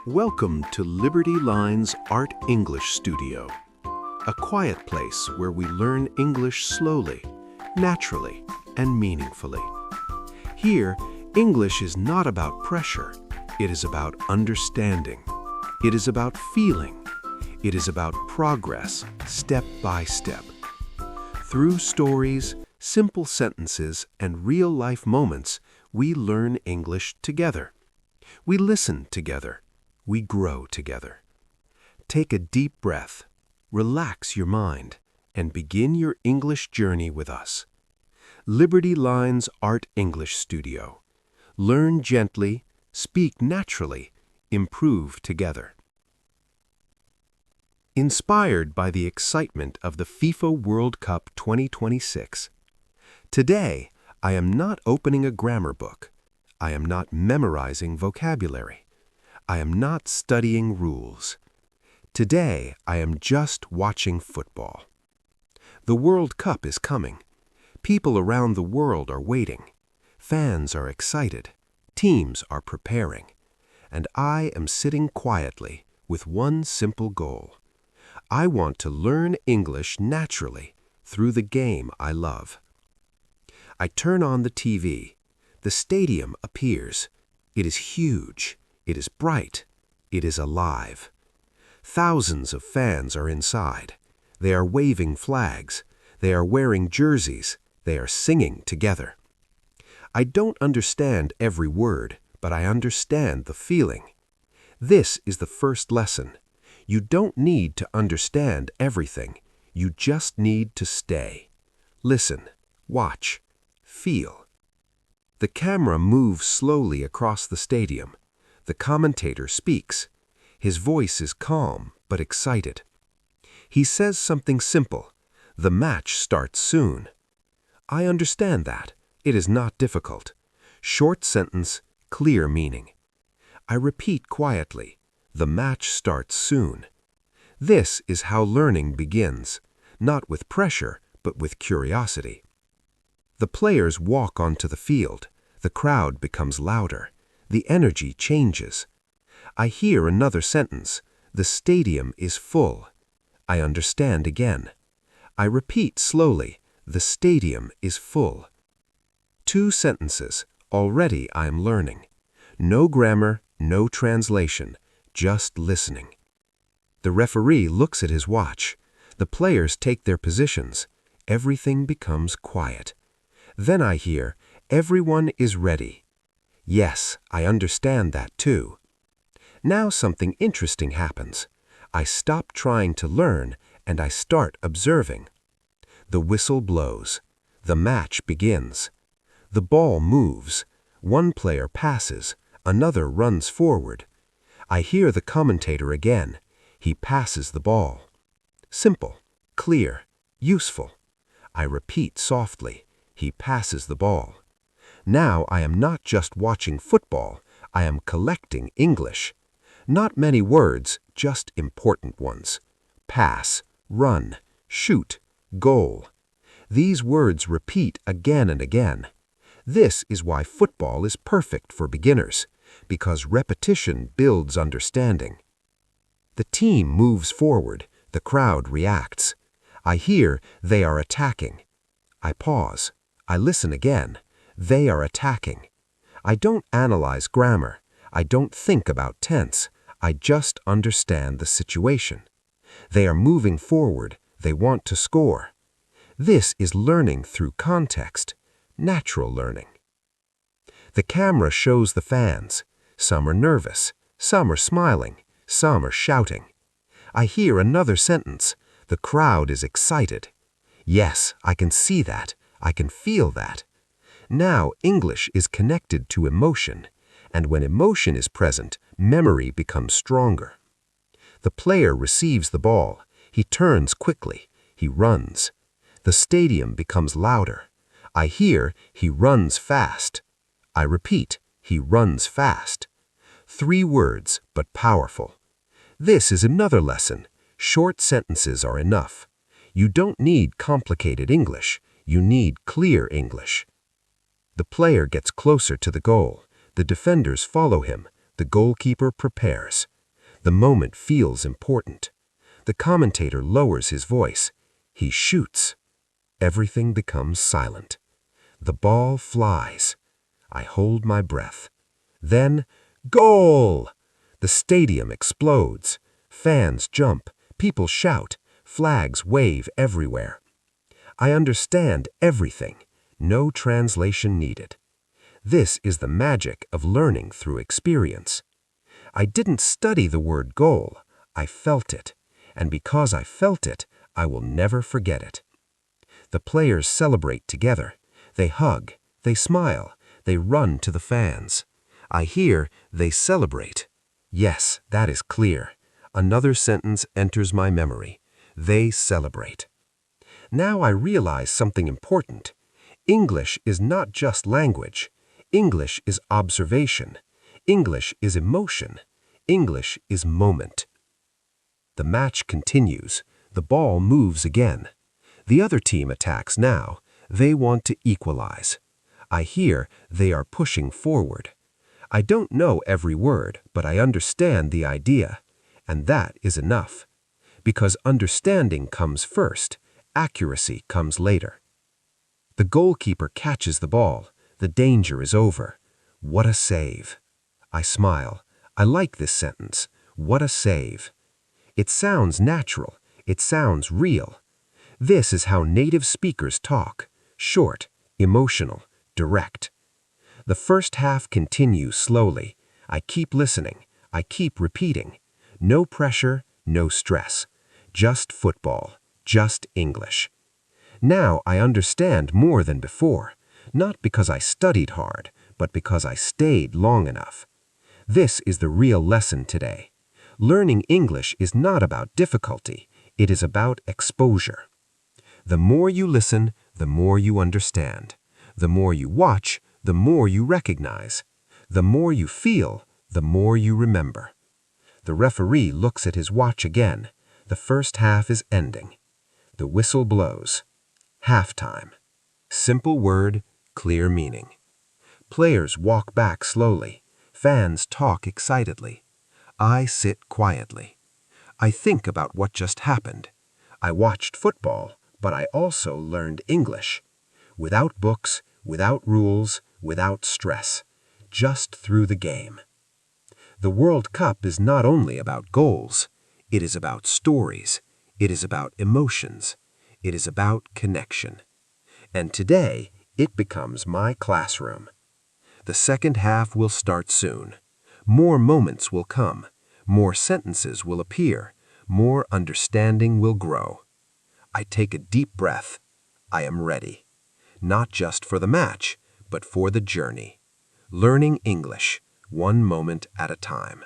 Welcome to Liberty Line's Art English Studio, a quiet place where we learn English slowly, naturally, and meaningfully. Here, English is not about pressure, it is about understanding. It is about feeling. It is about progress, step by step. Through stories, simple sentences, and real-life moments, we learn English together. We listen together. We grow together. Take a deep breath, relax your mind, and begin your English journey with us. Liberty Line's Art English Studio. Learn gently, speak naturally, improve together. Inspired by the excitement of the FIFA World Cup 2026, today I am not opening a grammar book. I am not memorizing vocabulary. I am not studying rules. Today, I am just watching football. The World Cup is coming. People around the world are waiting. Fans are excited. Teams are preparing. And I am sitting quietly with one simple goal. I want to learn English naturally through the game I love. I turn on the TV. The stadium appears. It is huge. It is bright. It is alive. Thousands of fans are inside. They are waving flags. They are wearing jerseys. They are singing together. I don't understand every word, but I understand the feeling. This is the first lesson. You don't need to understand everything. You just need to stay. Listen, watch, feel. The camera moves slowly across the stadium. The commentator speaks. His voice is calm but excited. He says something simple. The match starts soon. I understand that. It is not difficult. Short sentence, clear meaning. I repeat quietly. The match starts soon. This is how learning begins, not with pressure, but with curiosity. The players walk onto the field. The crowd becomes louder. The energy changes. I hear another sentence. The stadium is full. I understand again. I repeat slowly. The stadium is full. 2 sentences. Already I am learning. No grammar, no translation, just listening. The referee looks at his watch. The players take their positions. Everything becomes quiet. Then I hear, everyone is ready. Yes, I understand that too. Now something interesting happens. I stop trying to learn and I start observing. The whistle blows. The match begins. The ball moves. One player passes. Another runs forward. I hear the commentator again. He passes the ball. Simple, clear, useful. I repeat softly. He passes the ball. Now I am not just watching football, I am collecting English. Not many words, just important ones. Pass, run, shoot, goal. These words repeat again and again. This is why football is perfect for beginners, because repetition builds understanding. The team moves forward, the crowd reacts. I hear they are attacking. I pause. I listen again. They are attacking. I don't analyze grammar. I don't think about tense. I just understand the situation. They are moving forward. They want to score. This is learning through context, natural learning. The camera shows the fans. Some are nervous. Some are smiling. Some are shouting. I hear another sentence. The crowd is excited. Yes, I can see that. I can feel that. Now English is connected to emotion, and when emotion is present, memory becomes stronger. The player receives the ball. He turns quickly. He runs. The stadium becomes louder. I hear he runs fast. I repeat, he runs fast. 3 words, but powerful. This is another lesson. Short sentences are enough. You don't need complicated English. You need clear English. The player gets closer to the goal. The defenders follow him. The goalkeeper prepares. The moment feels important. The commentator lowers his voice. He shoots. Everything becomes silent. The ball flies. I hold my breath. Then, goal! The stadium explodes. Fans jump. People shout. Flags wave everywhere. I understand everything. No translation needed. This is the magic of learning through experience. I didn't study the word goal. I felt it. And because I felt it, I will never forget it. The players celebrate together. They hug. They smile. They run to the fans. I hear they celebrate. Yes, that is clear. Another sentence enters my memory. They celebrate. Now I realize something important. English is not just language. English is observation. English is emotion. English is moment. The match continues. The ball moves again. The other team attacks now. They want to equalize. I hear they are pushing forward. I don't know every word, but I understand the idea. And that is enough. Because understanding comes first, accuracy comes later. The goalkeeper catches the ball. The danger is over. What a save. I smile. I like this sentence. What a save. It sounds natural. It sounds real. This is how native speakers talk. Short, emotional, direct. The first half continues slowly. I keep listening. I keep repeating. No pressure, no stress. Just football. Just English. Now I understand more than before, not because I studied hard, but because I stayed long enough. This is the real lesson today. Learning English is not about difficulty, it is about exposure. The more you listen, the more you understand. The more you watch, the more you recognize. The more you feel, the more you remember. The referee looks at his watch again. The first half is ending. The whistle blows. Halftime. Simple word, clear meaning. Players walk back slowly. Fans talk excitedly. I sit quietly. I think about what just happened. I watched football, but I also learned English. Without books, without rules, without stress. Just through the game. The World Cup is not only about goals. It is about stories. It is about emotions. It is about connection. And today, it becomes my classroom. The second half will start soon. More moments will come. More sentences will appear. More understanding will grow. I take a deep breath. I am ready. Not just for the match, but for the journey. Learning English, one moment at a time.